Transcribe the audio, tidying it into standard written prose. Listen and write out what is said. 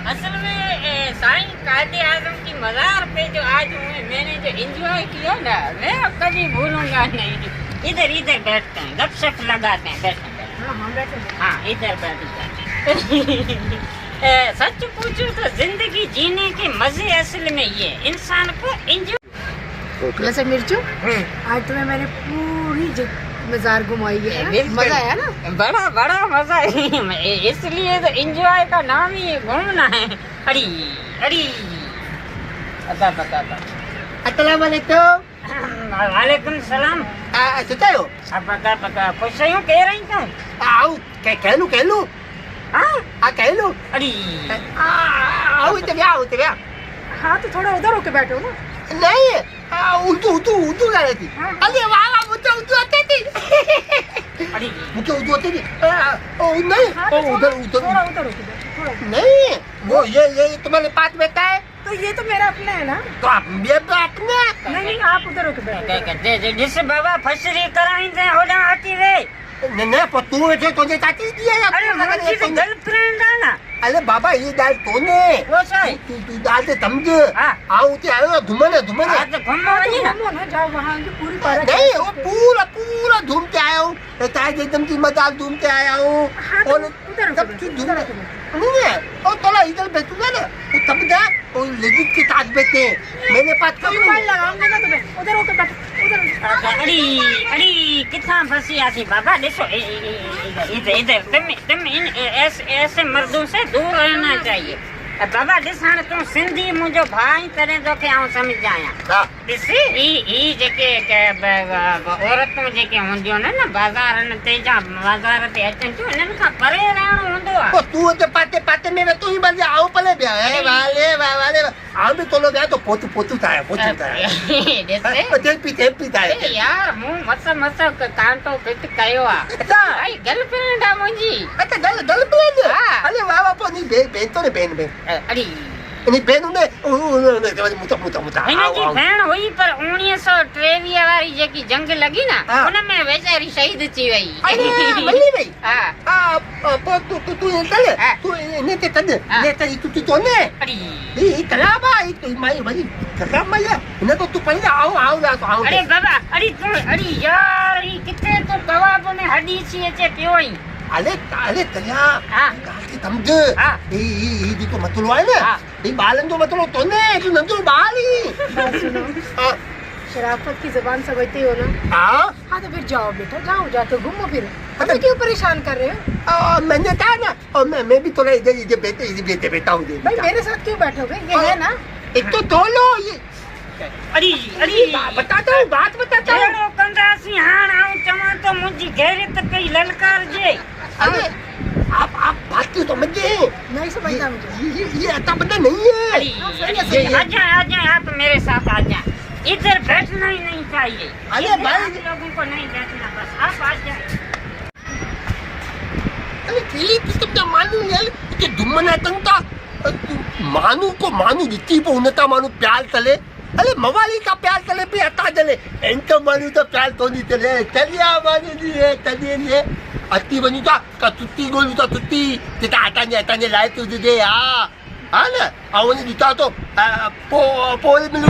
असल में साईं कायदे आजम की मज़ार पे जो आज मैंने जो एंजॉय किया ना, मैं कभी भूलूंगा नहीं। इधर इधर बैठते हैं, गपशप लगाते हैं, बैठे। हाँ, इधर बैठते सच पूछूं तो जिंदगी जीने के मजे असल में ये इंसान को एंजॉय। वैसे मिर्चू, आज तुम्हें मैंने पूरी मजार घुमाई है, मजा आया ना? बड़ा बड़ा मजा है, इसलिए तो एंजॉय का नाम ही घूमना है। अड़ी अड़ी अस्सलाम वालेकुम सलाम। सुतायो पका खुश हूँ, कह रही हूँ। आओ कहलू हाँ कहलू अड़ी आओ इतने हाँ, तो थोड़ा उधर होके बैठो ना। नहीं, उर्दू गा रही थी। अरे वाह, मुझे उर्दू आती थी। अड़ी मुझे उर्दू आती थी। नहीं, उधर थोड़ा उधर होके बैठो, थोड़ा। नहीं, वो ये तुम्हारे पास बैठा है, तो ये तो मेरा अपना है ना। तो आप ये अपने नहीं, आप उधर होके बैठो। जिस बाबा फसरी कराई दे हो जा आती रे। नहीं, पर तू ऐसे तुझे चाची दिया या अरे मुझे तो गर्लफ्रेंड है ना। अरे बाबा, ये डाल तूने वो सही तू डाल दे समझ। हाँ। आओ ते आयो घूमने आज तो घूमो ना, जाओ वहाँ की पूरी पार्क। नहीं, वो पूरा घूम के आया हूँ, एकदम की मजाक घूम के आया हूँ। और सब चीज घूम नहीं है। और थोड़ा इधर बैठूंगा ना, वो तब जा वो लेडीज के साथ बैठे हैं। मेरे पास कब लगाऊंगा ना तुम्हें, उधर होके बैठो, उधर। अड़ी कितना फंसी आती बाबा। देखो इधर तुम ऐसे मर्दों से दूर रहना चाहिए। बाबा ॾिस, हाणे तूं सिंधी मुंहिंजो भाउ ई तॾहिं तोखे आउं सम्झ आहियां। ॾिस, ही जेके औरतूं जेके हूंदियूं आहिनि न बाज़ारनि ते, जा बाज़ार ते अचनि थियूं, इन्हनि खां परे रहणो हूंदो आहे। तू तो पाते में तू ही बन जा। आओ पले बिया है वाले आओ भी तोलो गया तो पोतू ताया टेपी ताया यार मूं मस कांटो फिट कयो आहे। भाई गर्लफ्रेंड आहे मुंहिंजी। अच्छा, गर्लफ्रेंड। हाँ। अरे वाह वाह, नहीं बेन तो नहीं बेन अड़ी नहीं बेन ने मुता हिनजी भेण हुई, पर 1923 वारी जेकी जंग लगी ना, उनमें वेचारी शहीद थी वई। अरे मल्ली भाई। हाँ तू ये चल, तू ने ते तद ने तई तू ने अड़ी ये कलाबा ये माई भाई कलाब मैया ने तो तू पहले आओ या तो आओ। अरे बाबा, अड़ी यार, ये कितने तो कबाब में हड्डी सी अचे पियो ही। अरे तलिया गाती समझ। हाँ। ये देखो मतलो है ना, ये बालन तो मतलो तो ने तू नंदो बाली। हां, शराफत की जुबान समझते हो ना। हाँ, तो फिर जाओ बेटा, जाओ जाके घूमो फिर। हमें क्यों परेशान कर रहे हो? मैंने कहा ना, और मैं भी थोड़ा इधर बैठा हूँ। भाई मेरे साथ क्यों बैठोगे? ये है ना, एक तो लो ये। अड़ी बताता हूँ, बात बताता हूँ। अहिड़ो कंदासीं हाण आऊं चवां तो मुंहिंजी गैरत कई ललकार जे। अरे आप बात क्यों समझे? नहीं समझता मुझे। ये ऐसा बंदा नहीं है। आजा आप मेरे साथ आजा। इधर बैठना ही नहीं चाहिए। अरे भाई, आप लोगों को नहीं बैठना, बस आप आ जाए। अरे केली तुम मानू यार के दुम्मना तंता मानू जितनी पे उन्नता मानू प्यार चले। अरे मवाली का प्यार चले पे अता चले, इनका मानू तो प्यार तो नहीं चले। चलिया मानू जी है तने ने अति बनी तो का तुत्ती गोलू तो तुत्ती तेता आता ने लाए तू दे। हां ना, आवने दिता तो पोल मिलू।